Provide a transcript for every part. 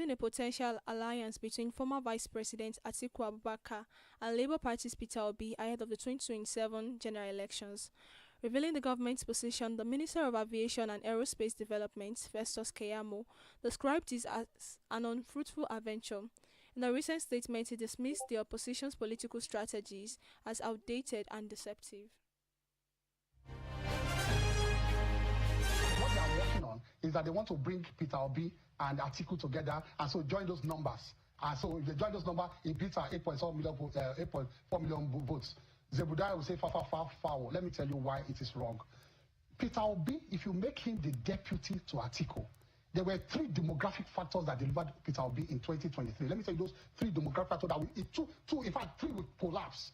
revealing a potential alliance between former Vice President Atiku Abubakar and Labour Party's Peter Obi ahead of the 2027 general elections. Revealing the government's position, the Minister of Aviation and Aerospace Development, Festus Keyamo, described this as an unfruitful adventure. In a recent statement, he dismissed the opposition's political strategies as outdated and deceptive. What they are working on is that they want to bring Peter Obi and Atiku together, and so join those numbers. And so if they join those numbers, it beats our 8.4 million votes. Zebudai will say, far. Let me tell you why it is wrong. Peter Obi, if you make him the deputy to Atiku, there were 3 demographic factors that delivered Peter Obi in 2023. Let me tell you those 3 demographic factors that in fact, 3 will collapse.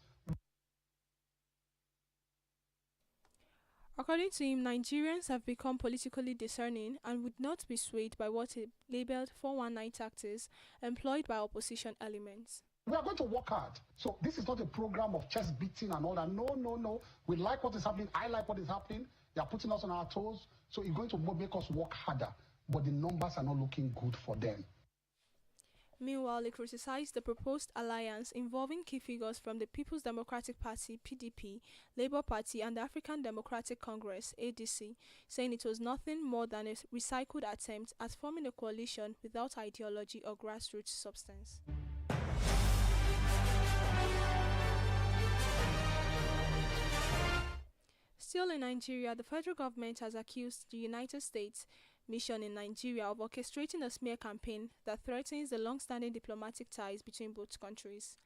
According to him, Nigerians have become politically discerning and would not be swayed by what he labeled 419 tactics employed by opposition elements. We are going to work hard. So this is not a program of chest beating and all that. No. We like what is happening. I like what is happening. They are putting us on our toes. So it's going to make us work harder. But the numbers are not looking good for them. Meanwhile, he criticized the proposed alliance involving key figures from the People's Democratic Party (PDP), Labour Party and the African Democratic Congress (ADC), saying it was nothing more than a recycled attempt at forming a coalition without ideology or grassroots substance. Still in Nigeria, the federal government has accused the United States mission in Nigeria of orchestrating a smear campaign that threatens the long-standing diplomatic ties between both countries.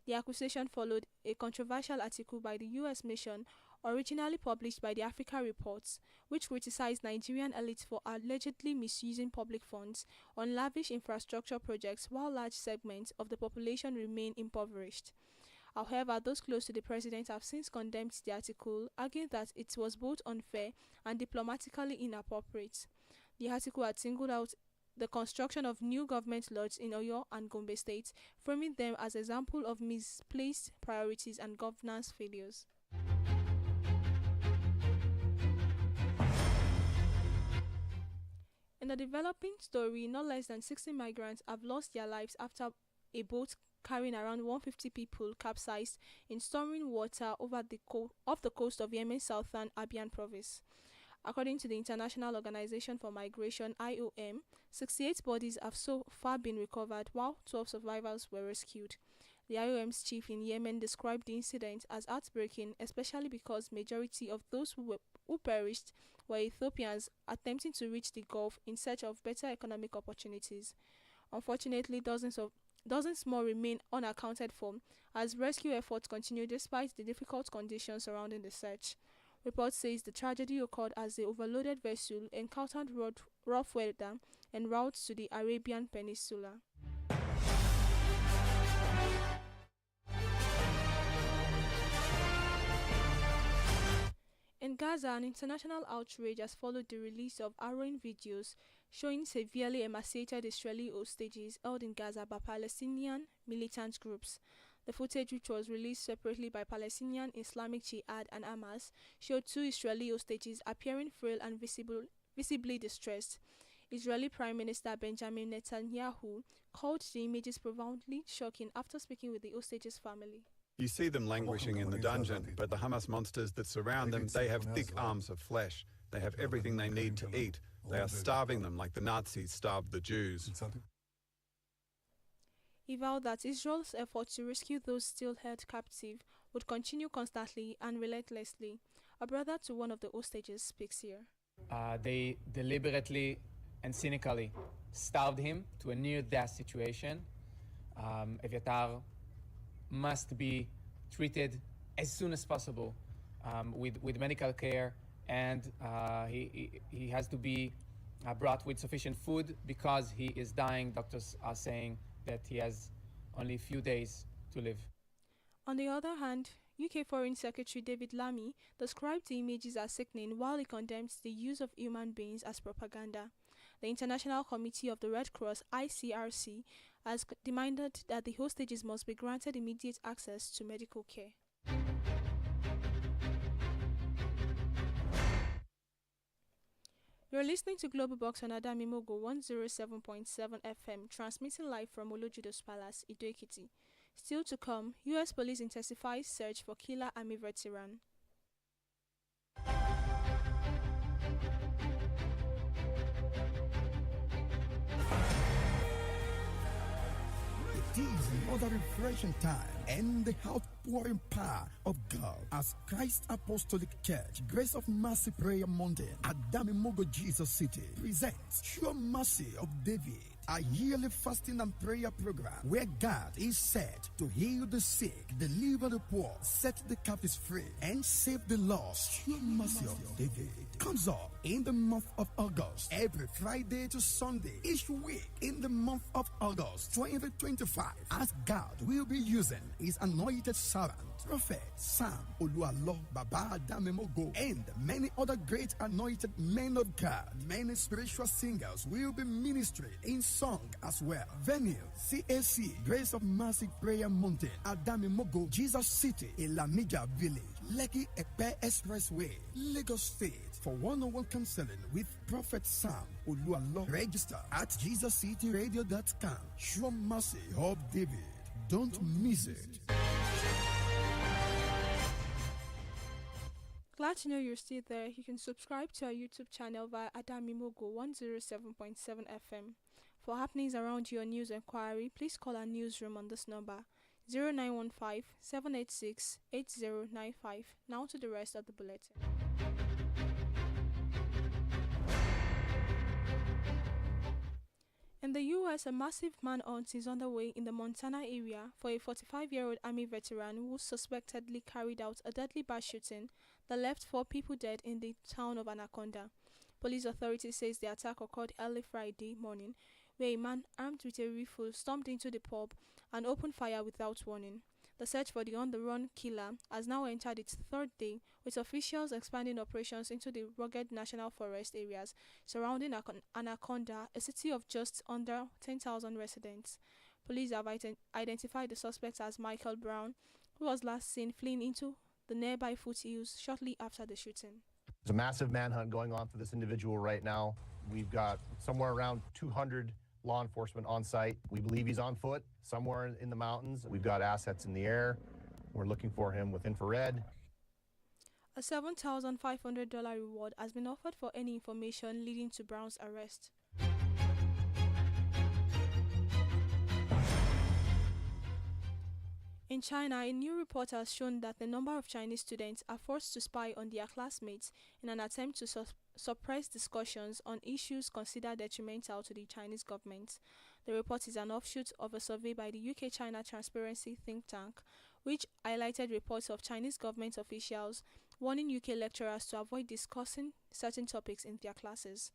The accusation followed a controversial article by the U.S. mission, originally published by the Africa Reports, which criticized Nigerian elites for allegedly misusing public funds on lavish infrastructure projects while large segments of the population remain impoverished. However, those close to the president have since condemned the article, arguing that it was both unfair and diplomatically inappropriate. The article had singled out the construction of new government lodges in Oyo and Gombe states, framing them as example of misplaced priorities and governance failures. In a developing story, no less than 60 migrants have lost their lives after a boat carrying around 150 people capsized in storming water off the coast of Yemen's southern Abian province. According to the International Organization for Migration (IOM), 68 bodies have so far been recovered, while 12 survivors were rescued. The IOM's chief in Yemen described the incident as heartbreaking, especially because majority of those who perished were Ethiopians attempting to reach the Gulf in search of better economic opportunities. Unfortunately, dozens more remain unaccounted for as rescue efforts continue despite the difficult conditions surrounding the search. Report says the tragedy occurred as the overloaded vessel encountered rough weather en route to the Arabian Peninsula. In Gaza, an international outrage has followed the release of harrowing videos showing severely emaciated Israeli hostages held in Gaza by Palestinian militant groups. The footage, which was released separately by Palestinian Islamic Jihad and Hamas, showed 2 Israeli hostages appearing frail and visibly distressed. Israeli Prime Minister Benjamin Netanyahu called the images profoundly shocking after speaking with the hostages' family. You see them languishing in the dungeon, but the Hamas monsters that surround them, they have thick arms of flesh. They have everything they need to eat. They are starving them like the Nazis starved the Jews. He vowed that Israel's efforts to rescue those still held captive would continue constantly and relentlessly. A brother to one of the hostages speaks here. They deliberately and cynically starved him to a near-death situation. Eviatar must be treated as soon as possible with medical care, and he has to be brought with sufficient food because he is dying. Doctors are saying that he has only a few days to live. On the other hand, UK Foreign Secretary David Lammy described the images as sickening while he condemns the use of human beings as propaganda. The International Committee of the Red Cross (ICRC) has demanded that the hostages must be granted immediate access to medical care. You're listening to Global Box on Adamimogo 107.7 FM, transmitting live from Olojudo's Palace, Ido-Ekiti. Still to come, U.S. police intensifies search for killer army veteran. It is another refreshing time and the outpouring power of God as Christ Apostolic Church, Grace of Mercy Prayer Mountain, Adamimogo, Jesus City, presents Sure Mercy of David, a yearly fasting and prayer program where God is set to heal the sick, deliver the poor, set the captives free, and save the lost. Sure Mercy of David comes up in the month of August, every Friday to Sunday, each week in the month of August 2025, as God will be using his anointed servant, Prophet Sam Olualo Baba Adamimogo, and many other great anointed men of God. Many spiritual singers will be ministering in song as well. Venue CAC, Grace of Mercy Prayer Mountain, Adamimogo, Jesus City, Elamija Village, Lekki Epe Expressway, Lagos State. For one-on-one counseling with Prophet Sam Olualo, register at JesusCityRadio.com. Sure Mercy of David. Don't miss it. Glad to know you're still there. You can subscribe to our YouTube channel via Adamimogo 107.7 FM. For happenings around your news inquiry, please call our newsroom on this number 0915 786 8095. Now to the rest of the bulletin. In the U.S., a massive manhunt is underway in the Montana area for a 45-year-old Army veteran who suspectedly carried out a deadly bar shooting that left 4 people dead in the town of Anaconda. Police authorities say the attack occurred early Friday morning, where a man armed with a rifle stormed into the pub and opened fire without warning. The search for the on-the-run killer has now entered its 3rd day, with officials expanding operations into the rugged national forest areas surrounding Anaconda, a city of just under 10,000 residents. Police have identified the suspect as Michael Brown, who was last seen fleeing into the nearby foothills shortly after the shooting. There's a massive manhunt going on for this individual right now. We've got somewhere around 200 law enforcement on site. We believe he's on foot somewhere in the mountains. We've got assets in the air. We're looking for him with infrared. A $7,500 reward has been offered for any information leading to Brown's arrest. In China, a new report has shown that the number of Chinese students are forced to spy on their classmates in an attempt to suppress discussions on issues considered detrimental to the Chinese government. The report is an offshoot of a survey by the UK-China Transparency think tank, which highlighted reports of Chinese government officials warning UK lecturers to avoid discussing certain topics in their classes.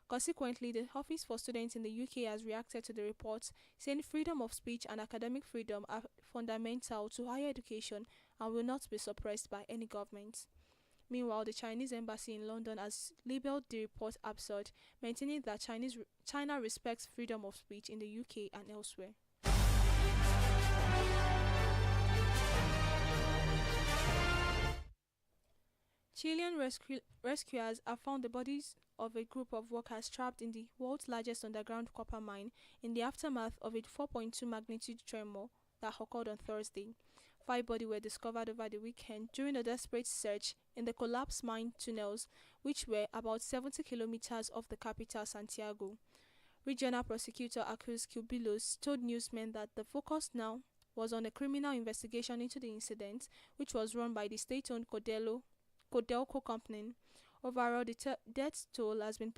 Consequently, the Office for Students in the UK has reacted to the report, saying freedom of speech and academic freedom are fundamental to higher education and will not be suppressed by any government. Meanwhile, the Chinese embassy in London has labelled the report absurd, maintaining that China respects freedom of speech in the UK and elsewhere. Chilean rescuers have found the bodies of a group of workers trapped in the world's largest underground copper mine in the aftermath of a 4.2 magnitude tremor that occurred on Thursday. 5 bodies were discovered over the weekend during a desperate search in the collapsed mine tunnels, which were about 70 kilometers off the capital, Santiago. Regional prosecutor Acus Cubillos told newsmen that the focus now was on a criminal investigation into the incident, which was run by the state-owned Codelco company. Overall, the death toll has been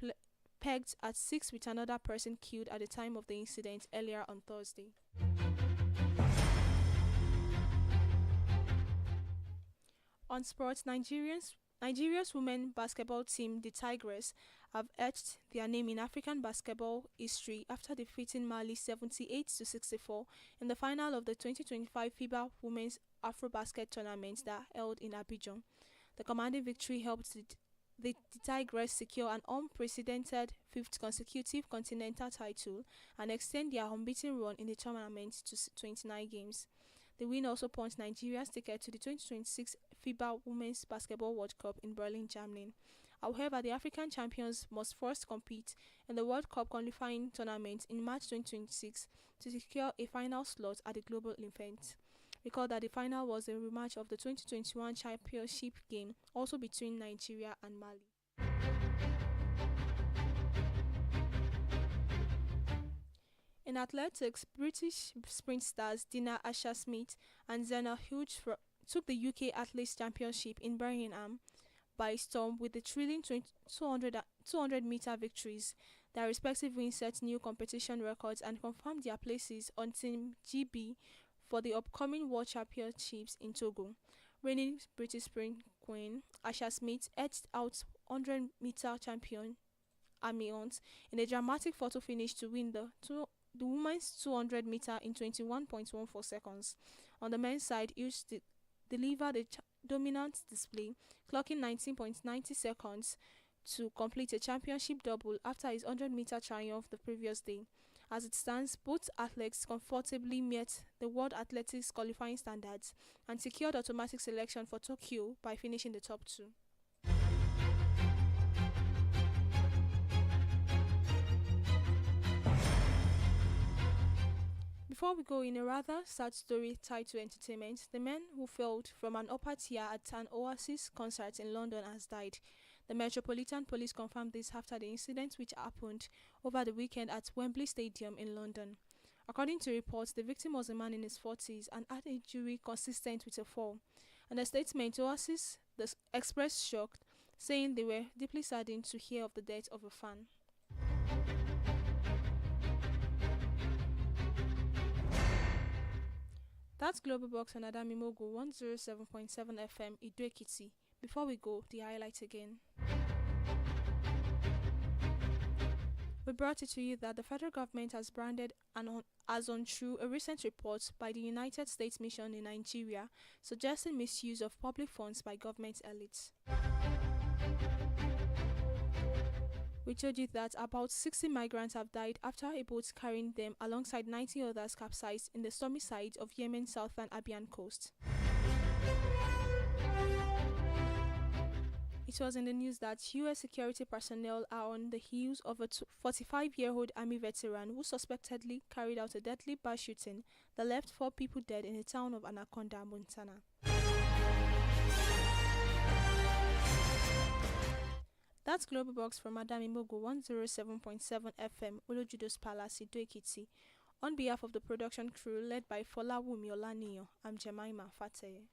pegged at 6, with another person killed at the time of the incident earlier on Thursday. On sports, Nigeria's women basketball team, the Tigress, have etched their name in African basketball history after defeating Mali 78-64 in the final of the 2025 FIBA Women's Afrobasket Tournament that held in Abidjan. The commanding victory helped the Tigress secure an unprecedented 5th consecutive continental title and extend their unbeaten run in the tournament to 29 games. The win also punched Nigeria's ticket to the 2026 FIBA Women's Basketball World Cup in Berlin, Germany. However, the African champions must first compete in the World Cup qualifying tournament in March 2026 to secure a final slot at the global event. Recall that the final was a rematch of the 2021 championship game, also between Nigeria and Mali. In athletics, British sprint stars Dina Asher-Smith and Zena Hughes took the UK Athletes Championship in Birmingham by storm with the thrilling 200-meter victories. Their respective wins set new competition records and confirmed their places on Team GB for the upcoming World Championships in Togo. Reigning British sprint queen Asher-Smith edged out 100-meter champion Amy Hunt in a dramatic photo finish to win the women's 200 meter in 21.14 seconds. On the men's side, Hughes delivered a dominant display, clocking 19.90 seconds to complete a championship double after his 100-meter triumph the previous day. As it stands, both athletes comfortably met the World Athletics qualifying standards and secured automatic selection for Tokyo by finishing the top two. Before we go, in a rather sad story tied to entertainment, the man who failed from an upper tier at an Oasis concert in London has died. The Metropolitan Police confirmed this after the incident which happened over the weekend at Wembley Stadium in London. According to reports, the victim was a man in his 40s and had a injury consistent with a fall. In a statement, Oasis expressed shock, saying they were deeply saddened to hear of the death of a fan. That's Global Box on Adamimogo 107.7 FM Ido Ekiti. Before we go, the highlights again. We brought it to you that the federal government has branded as untrue a recent report by the United States Mission in Nigeria suggesting misuse of public funds by government elites. We told you that about 60 migrants have died after a boat carrying them alongside 90 others capsized in the stormy side of Yemen's southern Abyan coast. It was in the news that U.S. security personnel are on the heels of a 45-year-old Army veteran who suspectedly carried out a deadly bar shooting that left 4 people dead in the town of Anaconda, Montana. That's Global Box from Adamimogo 107.7 FM, Olojudo's Palace, Ido Ekiti. On behalf of the production crew led by Folawumi Olaniyan, I'm Jemima Fateye.